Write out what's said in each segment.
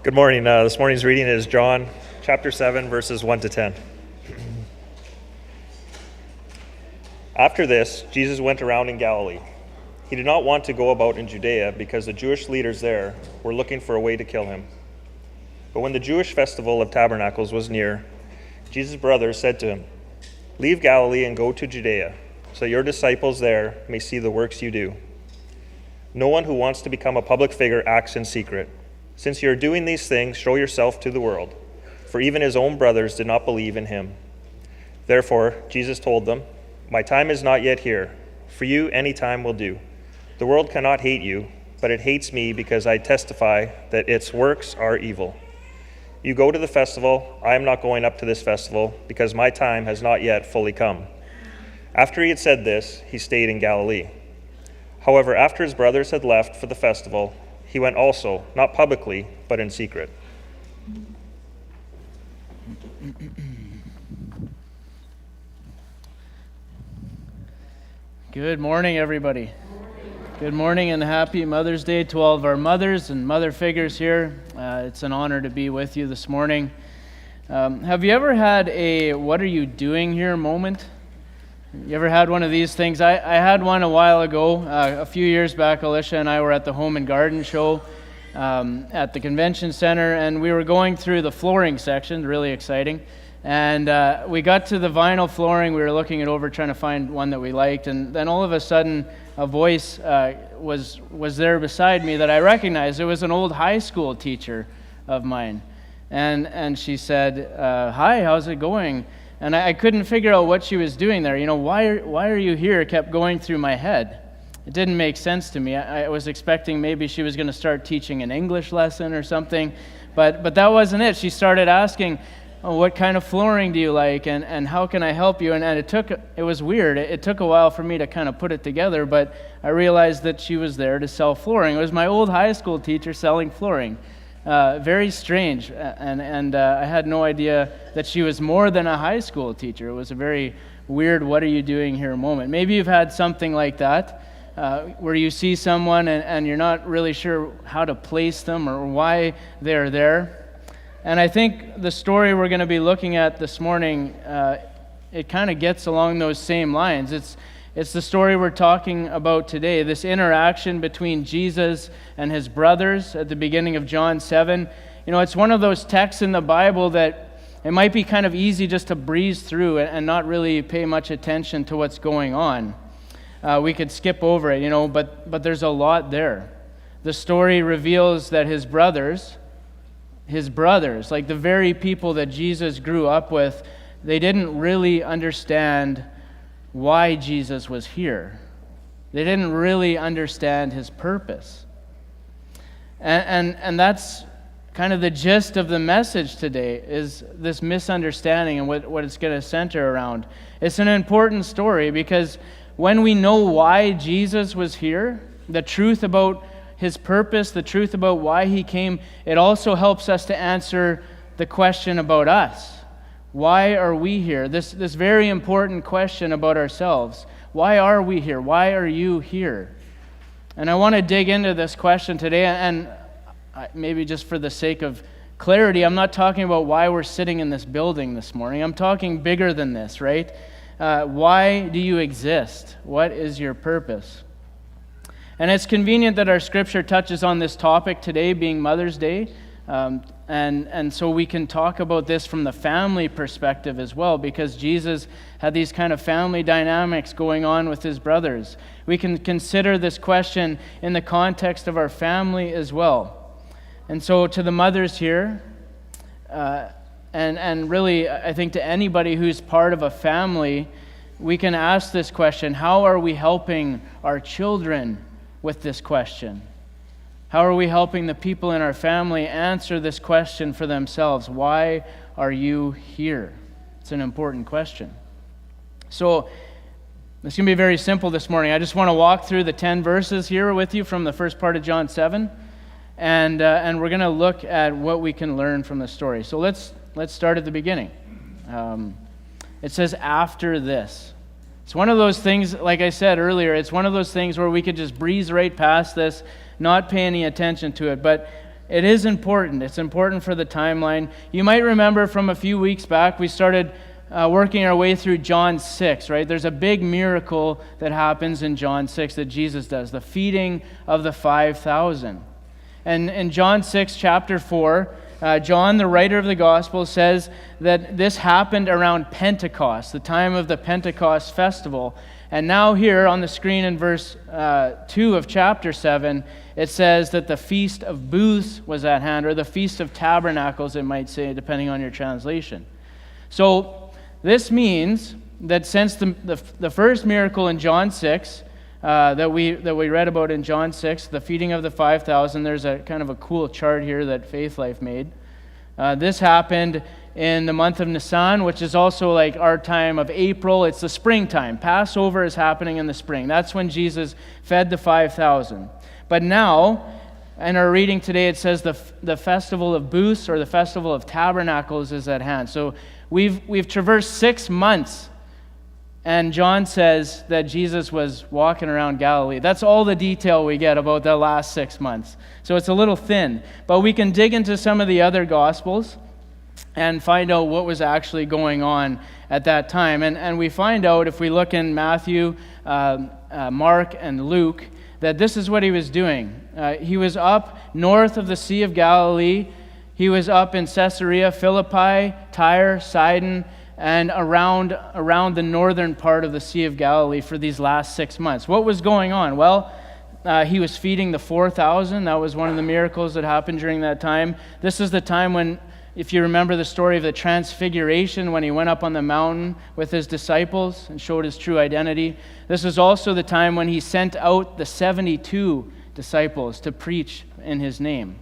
Good morning. This morning's reading is John chapter 7, verses 1 to 10. After this, Jesus went around in Galilee. He did not want to go about in Judea because the Jewish leaders there were looking for a way to kill him. But when the Jewish festival of tabernacles was near, Jesus' brothers said to him, "Leave Galilee and go to Judea, so your disciples there may see the works you do. No one who wants to become a public figure acts in secret. Since you are doing these things, show yourself to the world." For even his own brothers did not believe in him. Therefore, Jesus told them, "My time is not yet here. For you, any time will do. The world cannot hate you, but it hates me because I testify that its works are evil. You go to the festival. I am not going up to this festival because my time has not yet fully come." After he had said this, he stayed in Galilee. However, after his brothers had left for the festival, he went also, not publicly, but in secret. Good morning, everybody. Good morning and happy Mother's Day to all of our mothers and mother figures here. It's an honor to be with you this morning. Have you ever had a "what are you doing here" moment? You ever had one of these things? I had one a while ago. A few years back, Alicia and I were at the Home and Garden Show at the Convention Center, and we were going through the flooring section, really exciting. And we got to the vinyl flooring. We were looking it over, trying to find one that we liked, and then all of a sudden, a voice was there beside me that I recognized. It was an old high school teacher of mine, and she said, "Hi, how's it going?" And I couldn't figure out what she was doing there. Why are you here? Kept going through my head. It didn't make sense to me. I was expecting maybe she was going to start teaching an English lesson or something, but that wasn't it. She started asking, "Oh, what kind of flooring do you like, and how can I help you?" And it was weird. It took a while for me to kind of put it together, but I realized that she was there to sell flooring. It was my old high school teacher selling flooring. Very strange, and I had no idea that she was more than a high school teacher. It was a very weird "what are you doing here" moment. Maybe you've had something like that, where you see someone and you're not really sure how to place them or why they're there. And I think the story we're going to be looking at this morning, it kind of gets along those same lines. It's the story we're talking about today, this interaction between Jesus and his brothers at the beginning of John 7. It's one of those texts in the Bible that it might be kind of easy just to breeze through and not really pay much attention to what's going on. We could skip over it, but there's a lot there. The story reveals that his brothers, like the very people that Jesus grew up with, they didn't really understand why Jesus was here. They didn't really understand his purpose. And that's kind of the gist of the message today, is this misunderstanding and what it's going to center around. It's an important story because when we know why Jesus was here, the truth about his purpose, the truth about why he came, it also helps us to answer the question about us. Why are we here? This very important question about ourselves. Why are we here? Why are you here? And I want to dig into this question today, and maybe just for the sake of clarity, I'm not talking about why we're sitting in this building this morning. I'm talking bigger than this, right? Why do you exist? What is your purpose? And it's convenient that our scripture touches on this topic today, being Mother's Day, and so we can talk about this from the family perspective as well, because Jesus had these kind of family dynamics going on with his brothers. We can consider this question in the context of our family as well. And so to the mothers here, and really I think to anybody who's part of a family, we can ask this question: how are we helping our children with this question? How are we helping the people in our family answer this question for themselves? Why are you here? It's an important question. So it's going to be very simple this morning. I just want to walk through the 10 verses here with you from the first part of John 7, and we're going to look at what we can learn from the story. So let's start at the beginning. It says, "After this." It's one of those things, like I said earlier, it's one of those things where we could just breeze right past this, not pay any attention to it. But it is important. It's important for the timeline. You might remember from a few weeks back, we started working our way through John 6, right? There's a big miracle that happens in John 6 that Jesus does, the feeding of the 5,000. And in John 6, chapter 4, John, the writer of the gospel, says that this happened around Pentecost, the time of the Pentecost festival. And now here on the screen in verse 2 of chapter 7, it says that the Feast of Booths was at hand, or the Feast of Tabernacles, it might say, depending on your translation. So this means that since the first miracle in John 6, that we read about in John 6, the feeding of the 5,000, there's a kind of a cool chart here that Faith Life made. This happened in the month of Nisan, which is also like our time of April. It's the springtime. Passover is happening in the spring. That's when Jesus fed the 5,000. But now, in our reading today, it says the Festival of Booths, or the Festival of Tabernacles, is at hand. So we've traversed 6 months, and John says that Jesus was walking around Galilee. That's all the detail we get about the last 6 months. So it's a little thin. But we can dig into some of the other Gospels and find out what was actually going on at that time. And we find out, if we look in Matthew, Mark, and Luke, that this is what he was doing. He was up north of the Sea of Galilee. He was up in Caesarea Philippi, Tyre, Sidon, and around the northern part of the Sea of Galilee for these last 6 months. What was going on? Well, he was feeding the 4,000. That was one of the miracles that happened during that time. This is the time when, if you remember the story of the Transfiguration, when he went up on the mountain with his disciples and showed his true identity. This is also the time when he sent out the 72 disciples to preach in his name.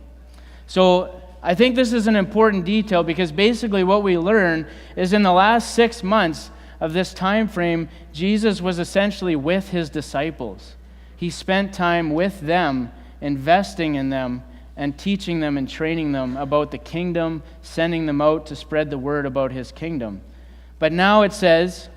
So I think this is an important detail, because basically what we learn is in the last 6 months of this time frame, Jesus was essentially with his disciples. He spent time with them, investing in them, and teaching them and training them about the kingdom, sending them out to spread the word about his kingdom. But now it says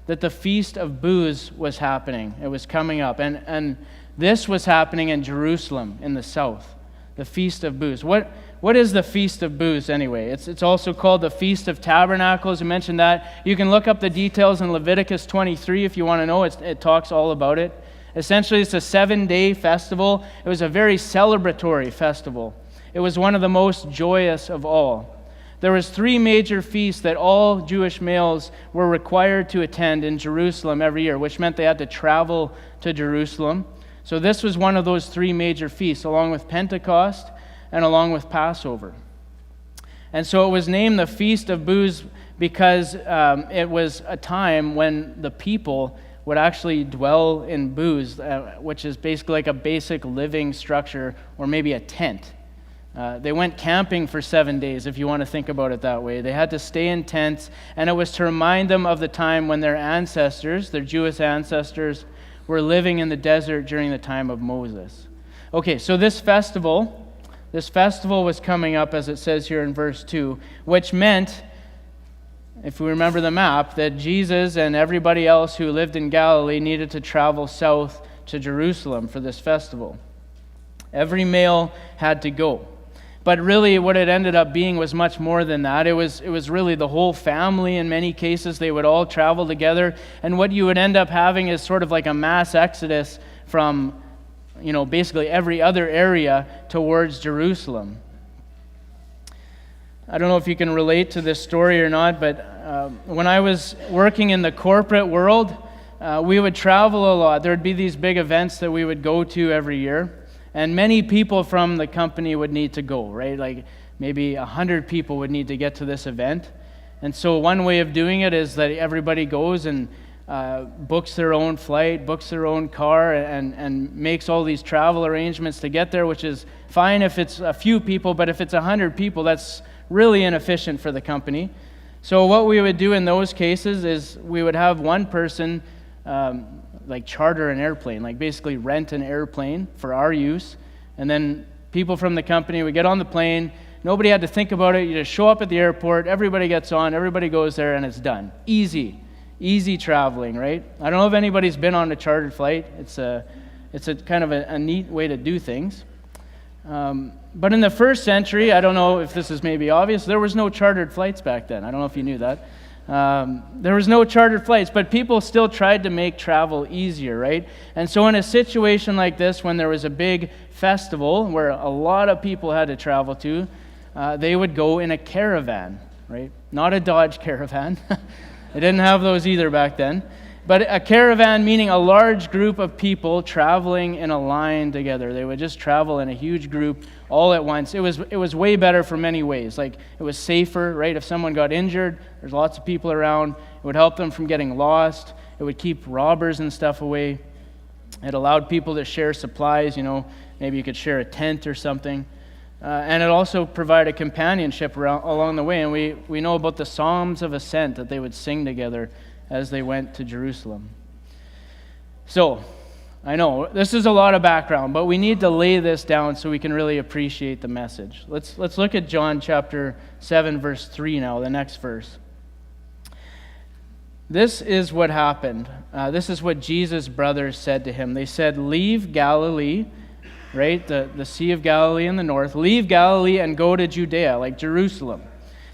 that the Feast of Booths was happening. It was coming up. And this was happening in Jerusalem in the south, the Feast of Booths. What is the Feast of Booths anyway? It's also called the Feast of Tabernacles. I mentioned that. You can look up the details in Leviticus 23 if you want to know. It talks all about it. Essentially, it's a 7-day festival. It was a very celebratory festival. It was one of the most joyous of all. There was 3 major feasts that all Jewish males were required to attend in Jerusalem every year, which meant they had to travel to Jerusalem. So this was one of those 3 major feasts, along with Pentecost and along with Passover. And so it was named the Feast of Booths because it was a time when the people would actually dwell in booths, which is basically like a basic living structure, or maybe a tent. They went camping for 7 days, if you want to think about it that way. They had to stay in tents, and it was to remind them of the time when their ancestors, their Jewish ancestors, were living in the desert during the time of Moses. Okay, so this festival was coming up, as it says here in verse 2, which meant, if we remember the map, that Jesus and everybody else who lived in Galilee needed to travel south to Jerusalem for this festival. Every male had to go. But really what it ended up being was much more than that. It was really the whole family in many cases. They would all travel together. And what you would end up having is sort of like a mass exodus from, basically every other area towards Jerusalem. I don't know if you can relate to this story or not, but when I was working in the corporate world, we would travel a lot. There would be these big events that we would go to every year, and many people from the company would need to go, right? Like maybe 100 people would need to get to this event. And so one way of doing it is that everybody goes and books their own flight, books their own car, and makes all these travel arrangements to get there, which is fine if it's a few people, but if it's 100 people, that's really inefficient for the company. So what we would do in those cases is we would have one person charter an airplane, like basically rent an airplane for our use, and then people from the company would get on the plane. Nobody had to think about it. You just show up at the airport, everybody gets on, everybody goes there, and it's done. Easy traveling, right? I don't know if anybody's been on a chartered flight. It's a kind of a neat way to do things. But in the first century, I don't know if this is maybe obvious, there was no chartered flights back then. I don't know if you knew that. There was no chartered flights, but people still tried to make travel easier, right? And so in a situation like this, when there was a big festival where a lot of people had to travel to, they would go in a caravan, right? Not a Dodge Caravan. They didn't have those either back then. But a caravan meaning a large group of people traveling in a line together. They would just travel in a huge group all at once. It was way better for many ways. Like, it was safer, right? If someone got injured, there's lots of people around. It would help them from getting lost. It would keep robbers and stuff away. It allowed people to share supplies, maybe you could share a tent or something. And it also provided companionship along the way. And we know about the Psalms of Ascent that they would sing together as they went to Jerusalem. So, I know, this is a lot of background, but we need to lay this down so we can really appreciate the message. Let's look at John chapter 7, verse 3 now, the next verse. This is what happened. This is what Jesus' brothers said to him. They said, "Leave Galilee," right, the Sea of Galilee in the north, "leave Galilee and go to Judea," like Jerusalem,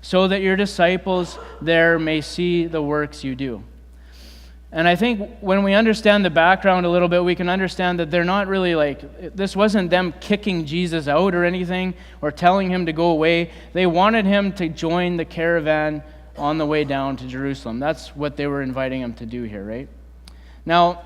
"so that your disciples there may see the works you do." And I think when we understand the background a little bit, we can understand that they're not really this wasn't them kicking Jesus out or anything, or telling him to go away. They wanted him to join the caravan on the way down to Jerusalem. That's what they were inviting him to do here, right? Now,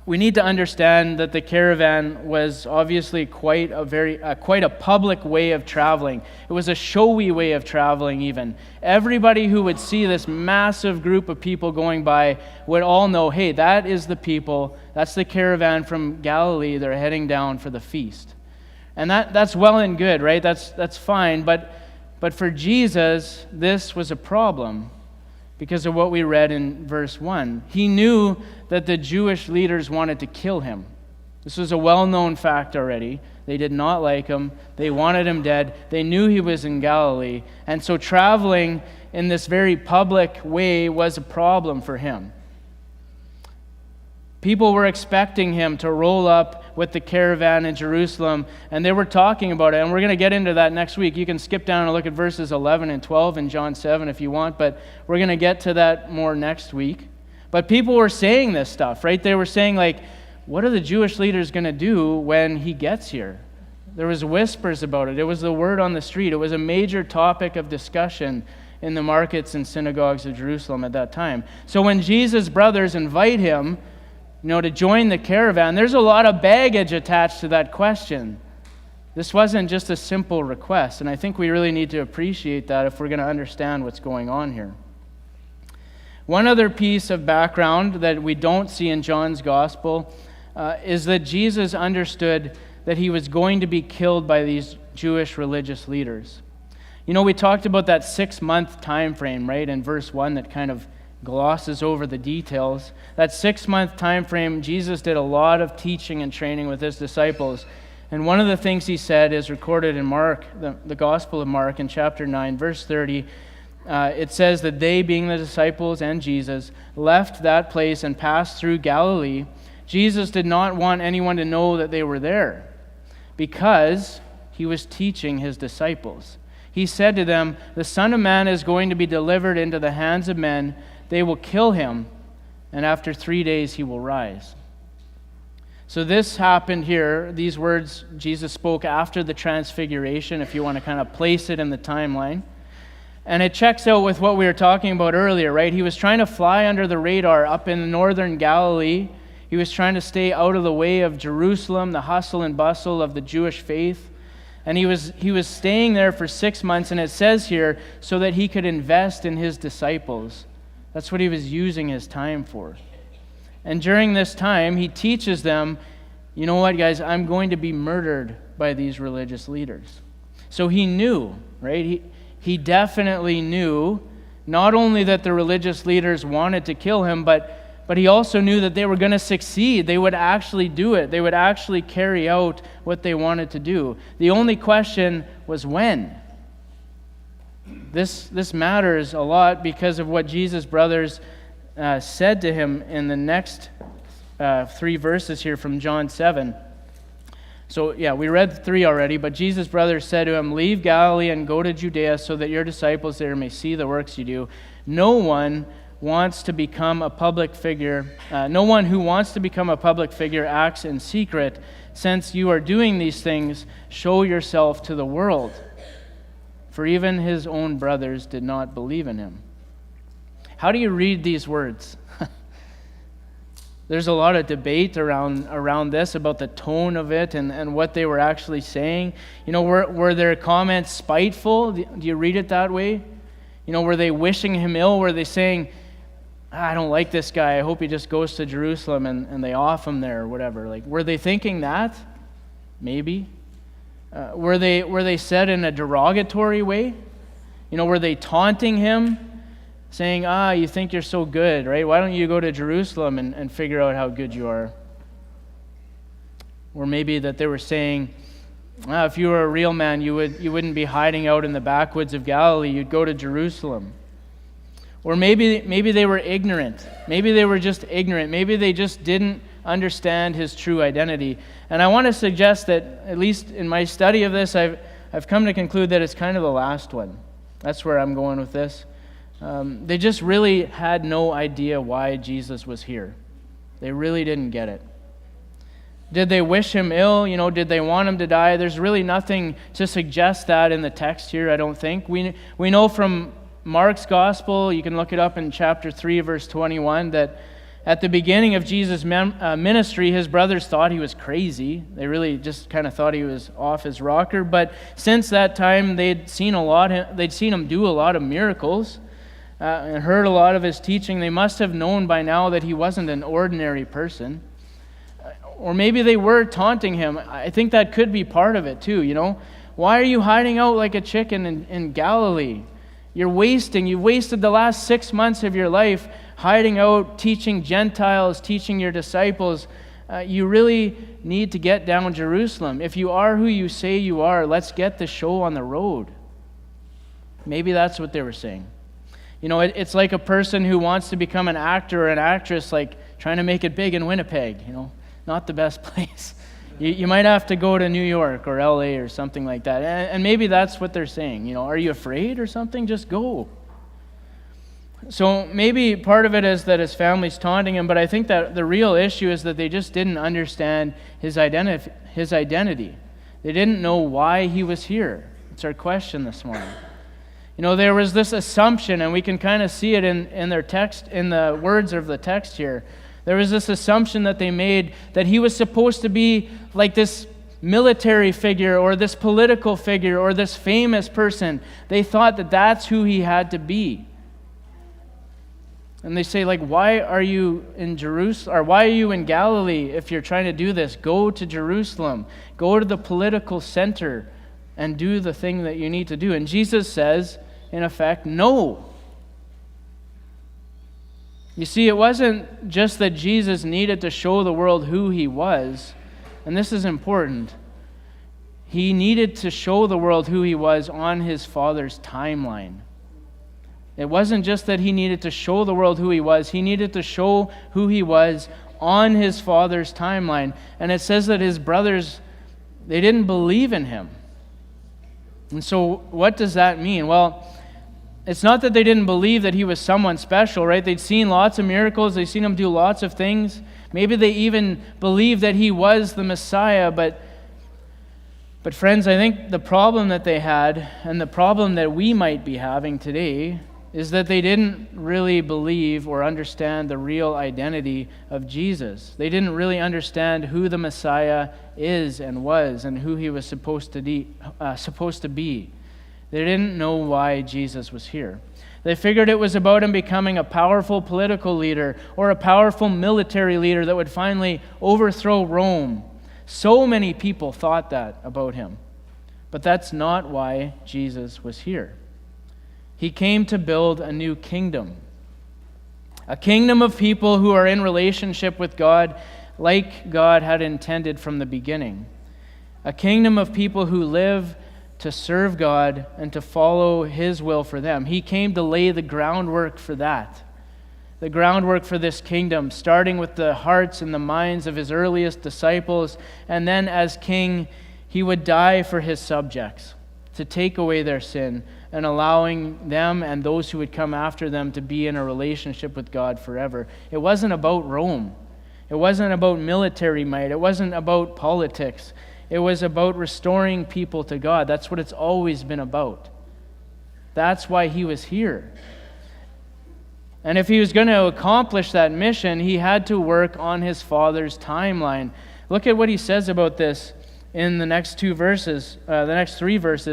we need to understand that the caravan was obviously quite a public way of traveling. It was a showy way of traveling even. Everybody who would see this massive group of people going by would all know, hey, that is the people, that's the caravan from Galilee, they're heading down for the feast. And that's well and good, right? That's fine, but for Jesus, this was a problem, because of what we read in verse 1. He knew that the Jewish leaders wanted to kill him. This was a well-known fact already. They did not like him. They wanted him dead. They knew he was in Galilee. And so traveling in this very public way was a problem for him. People were expecting him to roll up with the caravan in Jerusalem, and they were talking about it, and we're going to get into that next week. You can skip down and look at verses 11 and 12 in John 7 if you want, but we're going to get to that more next week. But people were saying this stuff, right? They were saying, what are the Jewish leaders going to do when he gets here? There was whispers about it. It was the word on the street. It was a major topic of discussion in the markets and synagogues of Jerusalem at that time. So when Jesus' brothers invite him, to join the caravan, there's a lot of baggage attached to that question. This wasn't just a simple request, and I think we really need to appreciate that if we're going to understand what's going on here. One other piece of background that we don't see in John's gospel is that Jesus understood that he was going to be killed by these Jewish religious leaders. We talked about that 6-month time frame, right, in verse 1 that kind of glosses over the details. That 6-month time frame, Jesus did a lot of teaching and training with his disciples. And one of the things he said is recorded in Mark, the Gospel of Mark in chapter 9, verse 30. It says that they, being the disciples and Jesus, left that place and passed through Galilee. Jesus did not want anyone to know that they were there, because he was teaching his disciples. He said to them, "The Son of Man is going to be delivered into the hands of men. They will kill him, and after 3 days he will rise." So this happened here. These words Jesus spoke after the transfiguration, if you want to kind of place it in the timeline. And it checks out with what we were talking about earlier, right? He was trying to fly under the radar up in northern Galilee. He was trying to stay out of the way of Jerusalem, the hustle and bustle of the Jewish faith. And he was staying there for 6 months, and it says here, so that he could invest in his disciples. That's what he was using his time for. And during this time, he teaches them, you know what, guys, I'm going to be murdered by these religious leaders. So he knew, right? He definitely knew not only that the religious leaders wanted to kill him, but he also knew that they were going to succeed. They would actually do it. They would actually carry out what they wanted to do. The only question was when. This matters a lot because of what Jesus' brothers said to him in the next 3 verses here from John 7. So yeah, we read 3 already, but Jesus' brothers said to him, "Leave Galilee and go to Judea so that your disciples there may see the works you do. No one wants to become a public figure. No one who wants to become a public figure acts in secret. Since you are doing these things, show yourself to the world." For even his own brothers did not believe in him. How do you read these words? There's a lot of debate around this, about the tone of it and what they were actually saying. Were their comments spiteful? Do you read it that way? Were they wishing him ill? Were they saying, "I don't like this guy, I hope he just goes to Jerusalem," and they off him there or whatever? Were they thinking that? Maybe. Were they said in a derogatory way? Were they taunting him? Saying, "You think you're so good, right? Why don't you go to Jerusalem and figure out how good you are?" Or maybe that they were saying, "If you were a real man, you wouldn't be hiding out in the backwoods of Galilee. You'd go to Jerusalem." Or maybe they were ignorant. Maybe they were just ignorant. Maybe they just didn't understand his true identity. And I want to suggest that, at least in my study of this, I've come to conclude that it's kind of the last one. That's where I'm going with this. They just really had no idea why Jesus was here. They really didn't get it. Did they wish him ill? Did they want him to die? There's really nothing to suggest that in the text here, I don't think. We know from Mark's gospel, you can look it up in chapter 3, verse 21, that at the beginning of Jesus' ministry, his brothers thought he was crazy. They really just kind of thought he was off his rocker. But since that time, they'd seen him do a lot of miracles. And heard a lot of his teaching. They must have known by now that he wasn't an ordinary person. Or maybe they were taunting him. I think that could be part of it too, Why are you hiding out like a chicken in Galilee? You've wasted the last 6 months of your life hiding out, teaching Gentiles, teaching your disciples. You really need to get down Jerusalem. If you are who you say you are, let's get the show on the road. Maybe that's what they were saying. It's like a person who wants to become an actor or an actress, trying to make it big in Winnipeg, not the best place. You might have to go to New York or LA or something like that. And maybe that's what they're saying. Are you afraid or something? Just go. So maybe part of it is that his family's taunting him, but I think that the real issue is that they just didn't understand his identity. They didn't know why he was here. It's our question this morning. There was this assumption, and we can kind of see it in their text, in the words of the text here. There was this assumption that they made that he was supposed to be like this military figure or this political figure or this famous person. They thought that that's who he had to be. And they say, why are you in Jerusalem, or why are you in Galilee if you're trying to do this? Go to Jerusalem. Go to the political center and do the thing that you need to do. And Jesus says, in effect, no. You see, it wasn't just that Jesus needed to show the world who he was, and this is important. He needed to show the world who he was on his Father's timeline. It wasn't just that he needed to show the world who he needed to show who he was on his Father's timeline. And it says that his brothers, they didn't believe in him. And so what does that mean? Well, it's not that they didn't believe that he was someone special, right? They'd seen lots of miracles. They'd seen him do lots of things. Maybe they even believed that he was the Messiah. But friends, I think the problem that they had, and the problem that we might be having today, is that they didn't really believe or understand the real identity of Jesus. They didn't really understand who the Messiah is and was, and who he was supposed to be. They didn't know why Jesus was here. They figured it was about him becoming a powerful political leader or a powerful military leader that would finally overthrow Rome. So many people thought that about him. But that's not why Jesus was here. He came to build a new kingdom. A kingdom of people who are in relationship with God like God had intended from the beginning. A kingdom of people who live to serve God and to follow his will for them. He came to lay the groundwork for that. the groundwork for this kingdom, starting with the hearts and the minds of his earliest disciples. And then as king, he would die for his subjects to take away their sin and allowing them and those who would come after them to be in a relationship with God forever. It wasn't about Rome. It wasn't about military might. It wasn't about politics. It was about restoring people to God. That's what it's always been about. That's why he was here. And if he was going to accomplish that mission, he had to work on his Father's timeline. Look at what he says about this in the next three verses.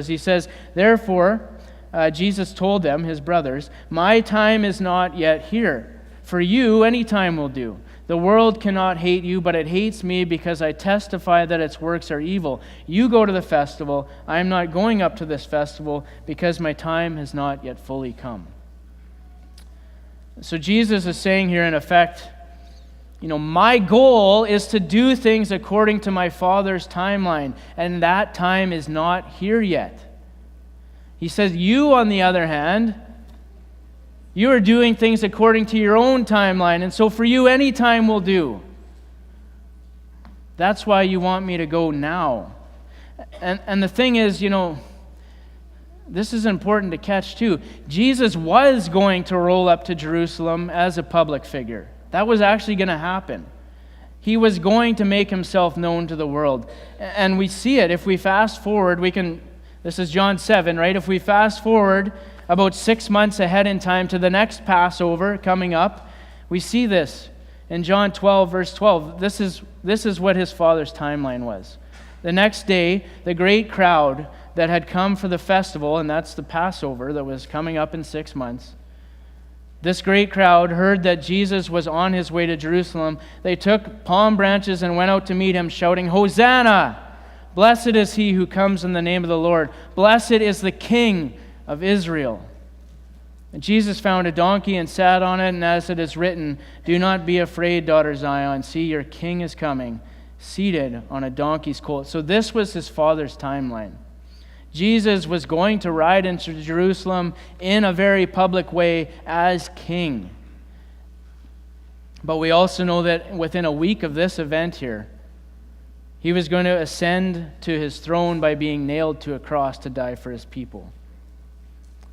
He says, "Therefore, Jesus told them, his brothers, 'My time is not yet here. For you, any time will do. The world cannot hate you, but it hates me because I testify that its works are evil. You go to the festival. I am not going up to this festival because my time has not yet fully come.'" So Jesus is saying here, in effect, my goal is to do things according to my Father's timeline, and that time is not here yet. He says, you, on the other hand, you are doing things according to your own timeline, and so for you, any time will do. That's why you want me to go now. And the thing is, this is important to catch too. Jesus was going to roll up to Jerusalem as a public figure. That was actually going to happen. He was going to make himself known to the world. And we see it. If we fast forward, this is John 7, right? If we fast forward about 6 months ahead in time to the next Passover coming up, we see this in John 12, verse 12. This is what his Father's timeline was. The next day, the great crowd that had come for the festival, and that's the Passover that was coming up in 6 months, this great crowd heard that Jesus was on his way to Jerusalem. They took palm branches and went out to meet him, shouting, "Hosanna! Blessed is he who comes in the name of the Lord. Blessed is the King of Israel." And Jesus found a donkey and sat on it, and as it is written, "Do not be afraid, daughter Zion. See, your king is coming, seated on a donkey's colt." So this was his Father's timeline. Jesus was going to ride into Jerusalem in a very public way as king. But we also know that within a week of this event here, he was going to ascend to his throne by being nailed to a cross to die for his people.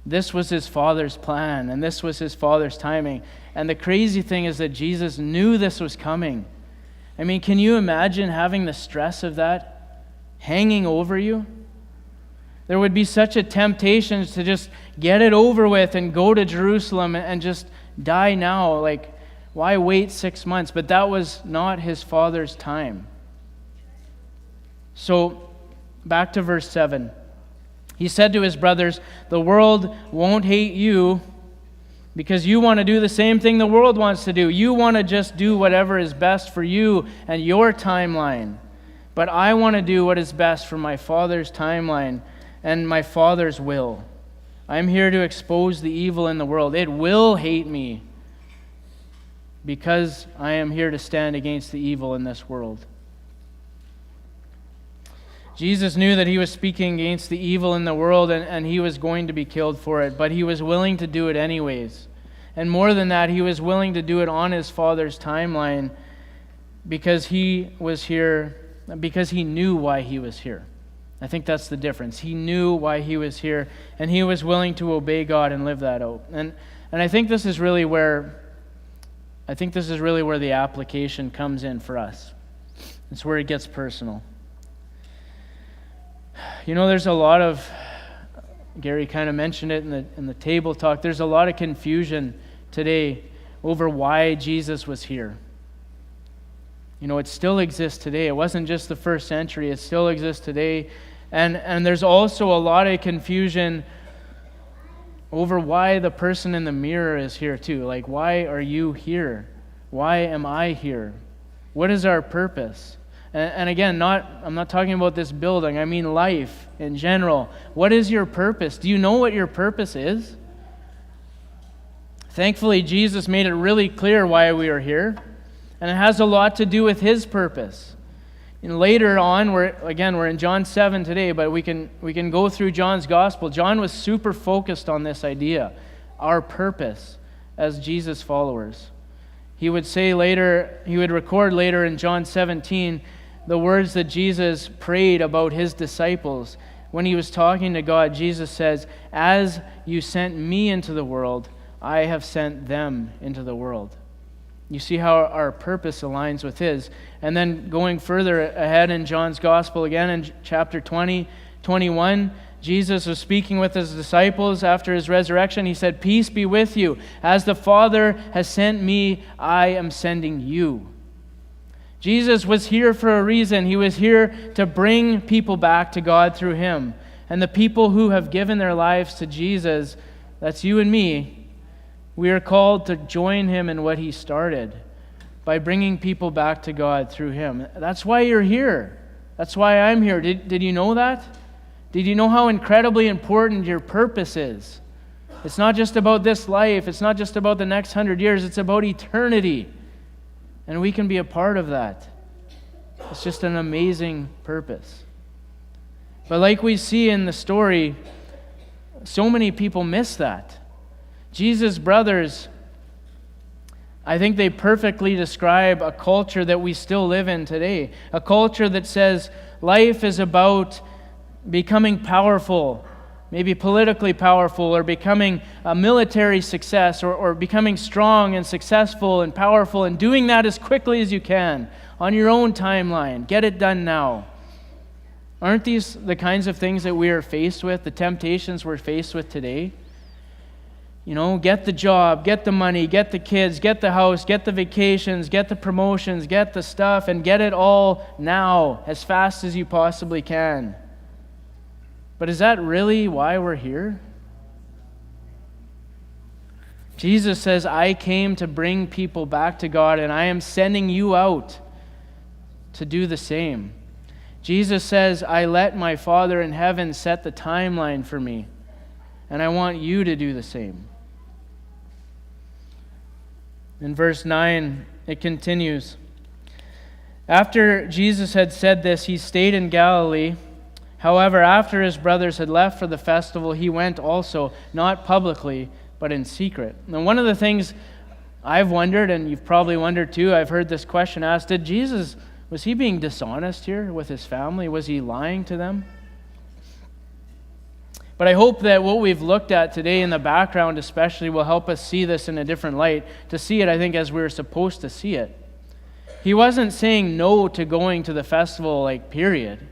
This was his Father's plan, and this was his Father's timing. And the crazy thing is that Jesus knew this was coming. I mean, can you imagine having the stress of that hanging over you? There would be such a temptation to just get it over with and go to Jerusalem and just die now. Like, why wait 6 months? But that was not his Father's time. So, back to verse 7. He said to his brothers, "The world won't hate you because you want to do the same thing the world wants to do. You want to just do whatever is best for you and your timeline. But I want to do what is best for my Father's timeline and my Father's will. I'm here to expose the evil in the world. It will hate me because I am here to stand against the evil in this world." Jesus knew that he was speaking against the evil in the world and he was going to be killed for it, but he was willing to do it anyways. And more than that, he was willing to do it on his Father's timeline because he was here, because he knew why he was here. I think that's the difference. He knew why he was here, and he was willing to obey God and live that out. And I think this is really where the application comes in for us. It's where it gets personal. There's a lot of, Gary kind of mentioned it in the table talk, there's a lot of confusion today over why Jesus was here. It still exists today. It wasn't just the first century. It still exists today. And there's also a lot of confusion over why the person in the mirror is here too. Like, why are you here? Why am I here? What is our purpose? And again, I'm not talking about this building. I mean life in general. What is your purpose? Do you know what your purpose is? Thankfully, Jesus made it really clear why we are here. And it has a lot to do with his purpose. And later on, we're in John 7 today, but we can go through John's gospel. John was super focused on this idea, our purpose. as Jesus followers. He would record later in John 17 the words that Jesus prayed about his disciples. When he was talking to God, Jesus says, "As you sent me into the world, I have sent them into the world." You see how our purpose aligns with his. And then going further ahead in John's Gospel, again in chapter 20, 21, Jesus was speaking with his disciples after his resurrection. He said, "Peace be with you. As the Father has sent me, I am sending you." Jesus was here for a reason. He was here to bring people back to God through him. And the people who have given their lives to Jesus, that's you and me, we are called to join him in what he started by bringing people back to God through him. That's why you're here. That's why I'm here. Did you know that? Did you know how incredibly important your purpose is? It's not just about this life. It's not just about the next 100 years. It's about eternity. And we can be a part of that. It's just an amazing purpose. But like we see in the story, so many people miss that. Jesus' brothers, I think they perfectly describe a culture that we still live in today. A culture that says life is about becoming powerful, maybe politically powerful, or becoming a military success, or becoming strong and successful and powerful, and doing that as quickly as you can on your own timeline. Get it done now. Aren't these the kinds of things that we are faced with, the temptations we're faced with today? You know, get the job, get the money, get the kids, get the house, get the vacations, get the promotions, get the stuff, and get it all now, as fast as you possibly can. But is that really why we're here? Jesus says, "I came to bring people back to God, and I am sending you out to do the same." Jesus says, "I let my Father in heaven set the timeline for me, and I want you to do the same." In verse 9, it continues. After Jesus had said this, he stayed in Galilee. However, after his brothers had left for the festival, he went also, not publicly, but in secret. And one of the things I've wondered, and you've probably wondered too, I've heard this question asked, was he being dishonest here with his family? Was he lying to them? But I hope that what we've looked at today in the background especially will help us see this in a different light, to see it, I think, as we're supposed to see it. He wasn't saying no to going to the festival, period.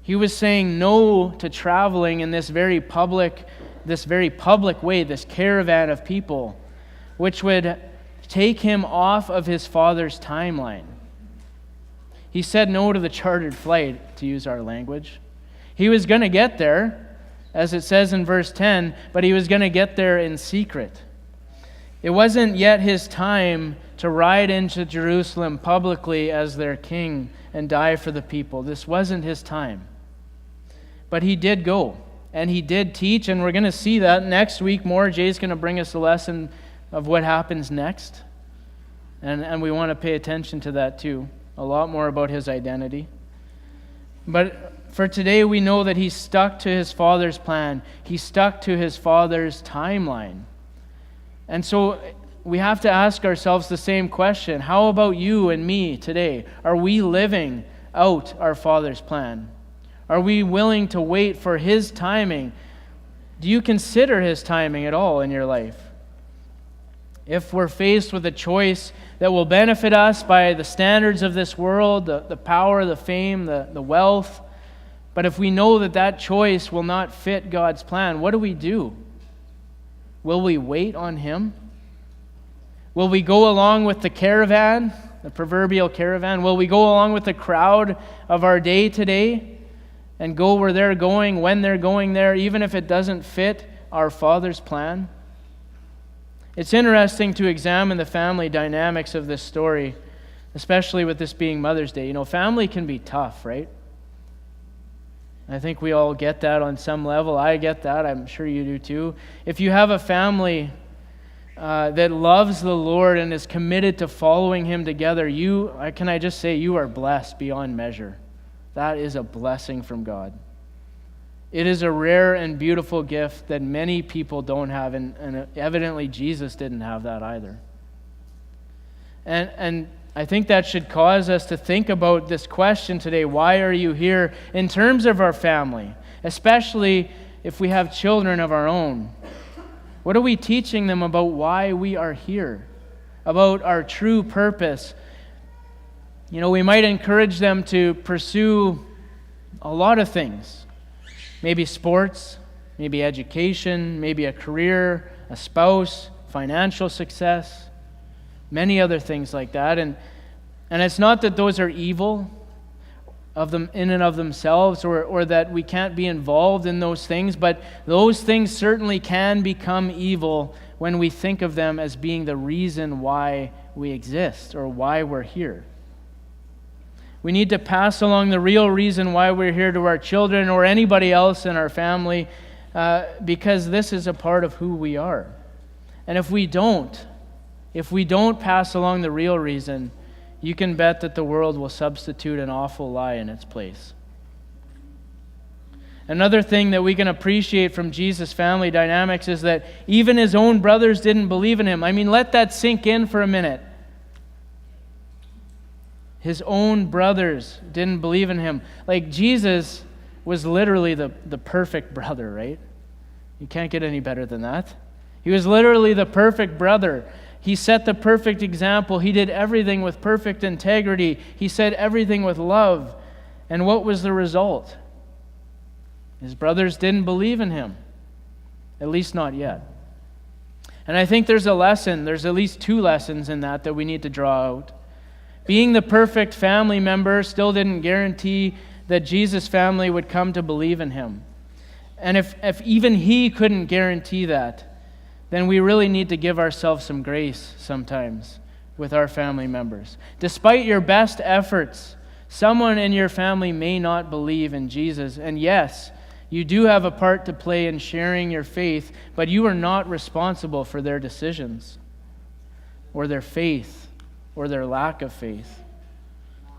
He was saying no to traveling in this very public way, this caravan of people, which would take him off of his Father's timeline. He said no to the chartered flight, to use our language. He was going to get there, as it says in verse 10, but he was going to get there in secret. It wasn't yet his time to ride into Jerusalem publicly as their king and die for the people. This wasn't his time. But he did go, and he did teach, and we're going to see that next week more. Jay's going to bring us a lesson of what happens next, and we want to pay attention to that too, a lot more about his identity. But for today, we know that he stuck to his Father's plan. He stuck to his Father's timeline. And so we have to ask ourselves the same question. How about you and me today? Are we living out our Father's plan? Are we willing to wait for his timing? Do you consider his timing at all in your life? If we're faced with a choice that will benefit us by the standards of this world, the power, the fame, the wealth, but if we know that choice will not fit God's plan, what do? Will we wait on him? Will we go along with the caravan, the proverbial caravan? Will we go along with the crowd of our day today and go where they're going, when they're going there, even if it doesn't fit our Father's plan? It's interesting to examine the family dynamics of this story, especially with this being Mother's Day. You know, family can be tough, right? I think we all get that on some level. I get that. I'm sure you do too. If you have a family that loves the Lord and is committed to following him together, can I just say, you are blessed beyond measure. That is a blessing from God. It is a rare and beautiful gift that many people don't have, and evidently Jesus didn't have that either. And I think that should cause us to think about this question today: why are you here? In terms of our family, especially if we have children of our own. What are we teaching them about why we are here? About our true purpose? We might encourage them to pursue a lot of things. Maybe sports, maybe education, maybe a career, a spouse, financial success, many other things like that. And it's not that those are evil of them in and of themselves, or that we can't be involved in those things, but those things certainly can become evil when we think of them as being the reason why we exist or why we're here. We need to pass along the real reason why we're here to our children or anybody else in our family, because this is a part of who we are. And if we don't pass along the real reason, you can bet that the world will substitute an awful lie in its place. Another thing that we can appreciate from Jesus' family dynamics is that even his own brothers didn't believe in him. I mean, let that sink in for a minute. His own brothers didn't believe in him. Like, Jesus was literally the perfect brother, right? You can't get any better than that. He was literally the perfect brother. He set the perfect example. He did everything with perfect integrity. He said everything with love. And what was the result? His brothers didn't believe in him, at least not yet. And I think there's at least two lessons in that we need to draw out. Being the perfect family member still didn't guarantee that Jesus' family would come to believe in him. And if even he couldn't guarantee that, then we really need to give ourselves some grace sometimes with our family members. Despite your best efforts, someone in your family may not believe in Jesus. And yes, you do have a part to play in sharing your faith, but you are not responsible for their decisions or their faith or their lack of faith.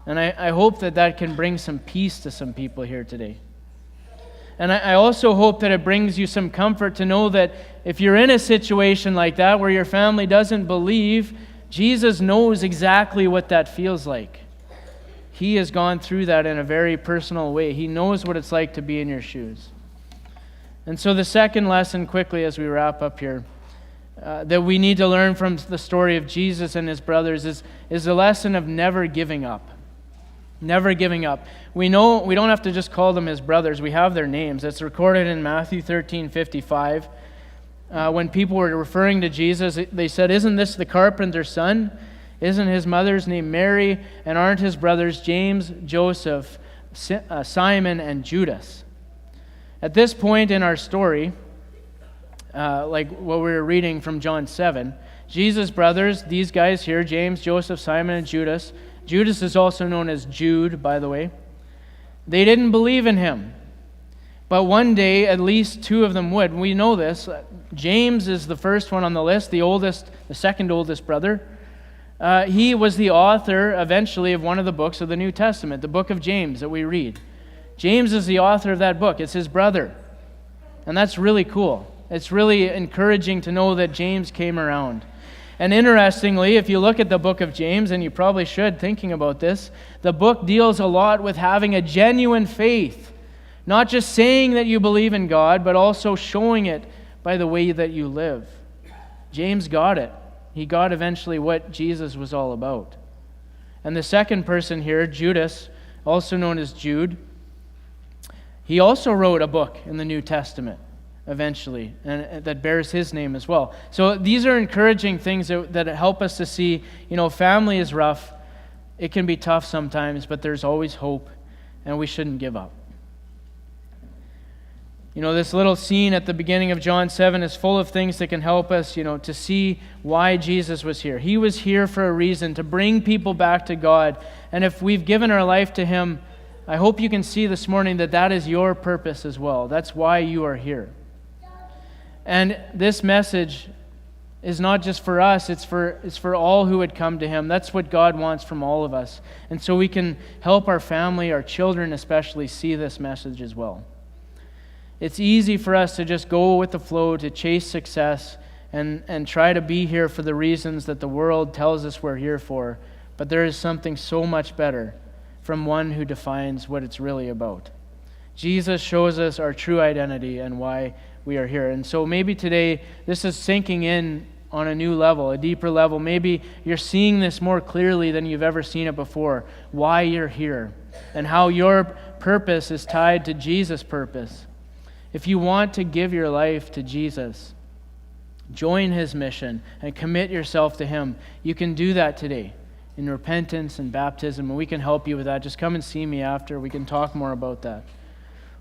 And I hope that can bring some peace to some people here today. And I also hope that it brings you some comfort to know that if you're in a situation like that where your family doesn't believe, Jesus knows exactly what that feels like. He has gone through that in a very personal way. He knows what it's like to be in your shoes. And so the second lesson, quickly as we wrap up here, that we need to learn from the story of Jesus and his brothers is the lesson of never giving up. Never giving up. We know we don't have to just call them his brothers. We have their names. It's recorded in Matthew 13:55. When people were referring to Jesus, they said, "Isn't this the carpenter's son? Isn't his mother's name Mary? And aren't his brothers James, Joseph, Simon, and Judas?" At this point in our story, like what we were reading from John 7, Jesus' brothers, these guys here, James, Joseph, Simon, and Judas. Judas is also known as Jude, by the way. They didn't believe in him. But one day, at least two of them would. We know this. James is the first one on the list, the second oldest brother. He was the author, eventually, of one of the books of the New Testament, the book of James that we read. James is the author of that book. It's his brother. And that's really cool. It's really encouraging to know that James came around. And interestingly, if you look at the book of James, and you probably should, thinking about this, the book deals a lot with having a genuine faith. Not just saying that you believe in God, but also showing it by the way that you live. James got it. He got eventually what Jesus was all about. And the second person here, Judas, also known as Jude, he also wrote a book in the New Testament eventually, and that bears his name as well. So these are encouraging things that help us to see, family is rough. It can be tough sometimes, but there's always hope, and we shouldn't give up. This little scene at the beginning of John 7 is full of things that can help us, to see why Jesus was here. He was here for a reason, to bring people back to God. And if we've given our life to him, I hope you can see this morning that is your purpose as well. That's why you are here. And this message is not just for us, it's for all who would come to him. That's what God wants from all of us. And so we can help our family, our children especially, see this message as well. It's easy for us to just go with the flow, to chase success, and try to be here for the reasons that the world tells us we're here for. But there is something so much better from one who defines what it's really about. Jesus shows us our true identity and why we are here. And so maybe today this is sinking in on a new level, a deeper level. Maybe you're seeing this more clearly than you've ever seen it before, why you're here, and how your purpose is tied to Jesus' purpose. If you want to give your life to Jesus, join his mission and commit yourself to him, you can do that today in repentance and baptism, and we can help you with that. Just come and see me after. We can talk more about that.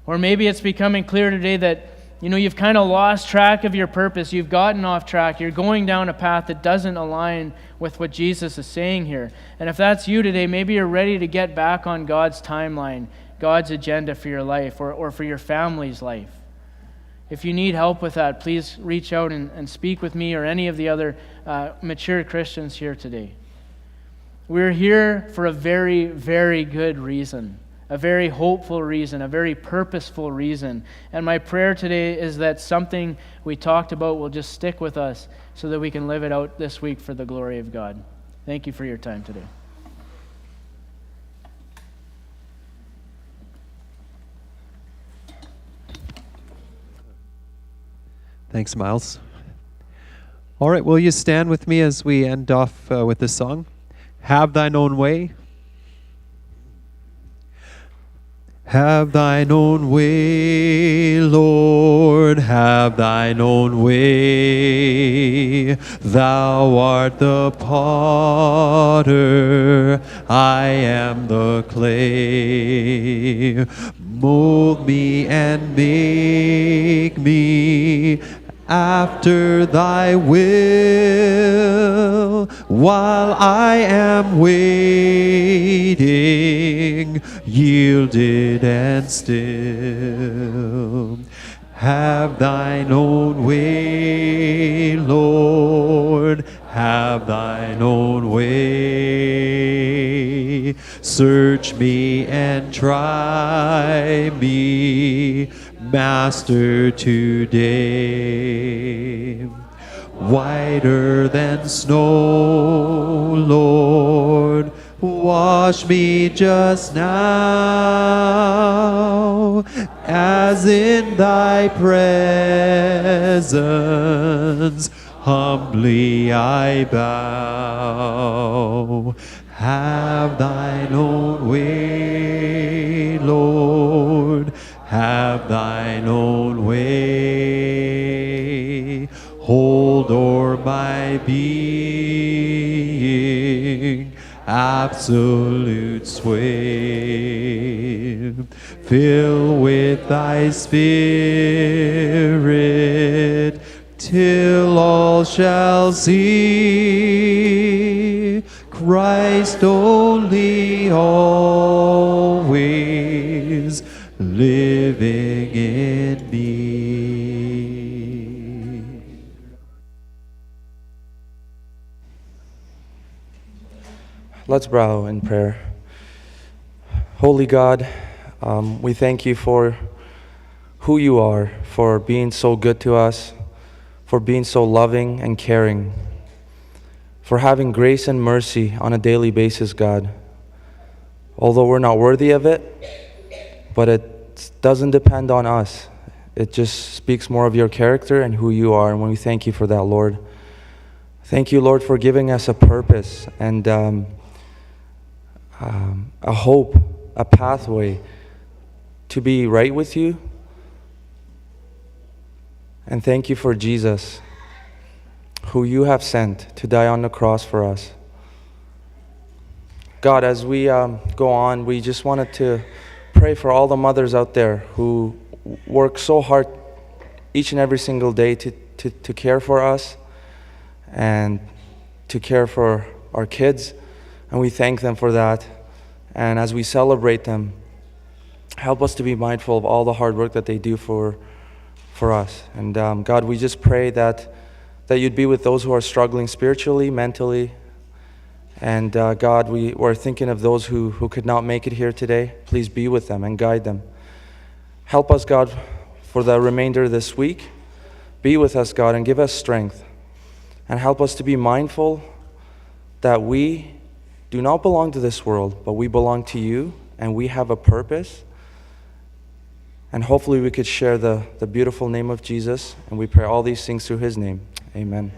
Or maybe it's becoming clear today that you've kind of lost track of your purpose. You've gotten off track. You're going down a path that doesn't align with what Jesus is saying here. And if that's you today, maybe you're ready to get back on God's timeline, God's agenda for your life or for your family's life. If you need help with that, please reach out and speak with me or any of the other mature Christians here today. We're here for a very, very good reason. A very hopeful reason, a very purposeful reason. And my prayer today is that something we talked about will just stick with us so that we can live it out this week for the glory of God. Thank you for your time today. Thanks, Myles. All right, will you stand with me as we end off with this song? Have thine own way. Have thine own way, Lord, have thine own way. Thou art the potter, I am the clay. Mold me and make me after thy will, while I am waiting, yielded and still. Have thine own way, Lord, have thine own way. Search me and try me, Master, today. Whiter than snow, Lord, wash me just now, as in thy presence humbly I bow. Have thine own way, Lord, have thine own way. Hold o'er my being absolute sway. Fill with thy spirit till all shall see Christ only, always living in me. Let's bow in prayer. Holy God, we thank you for who you are, for being so good to us, for being so loving and caring, for having grace and mercy on a daily basis, God. Although we're not worthy of it, but it doesn't depend on us. It just speaks more of your character and who you are, and we thank you for that, Lord. Thank you, Lord, for giving us a purpose and a hope, a pathway to be right with you. And thank you for Jesus, who you have sent to die on the cross for us. God, as we go on, we just wanted to pray for all the mothers out there who work so hard each and every single day to care for us and to care for our kids. And we thank them for that. And as we celebrate them, help us to be mindful of all the hard work that they do for us. And God, we just pray that you'd be with those who are struggling spiritually, mentally. And God, we're thinking of those who could not make it here today. Please be with them and guide them. Help us, God, for the remainder of this week. Be with us, God, and give us strength. And help us to be mindful that we do not belong to this world, but we belong to you, and we have a purpose. And hopefully we could share the beautiful name of Jesus, and we pray all these things through his name. Amen.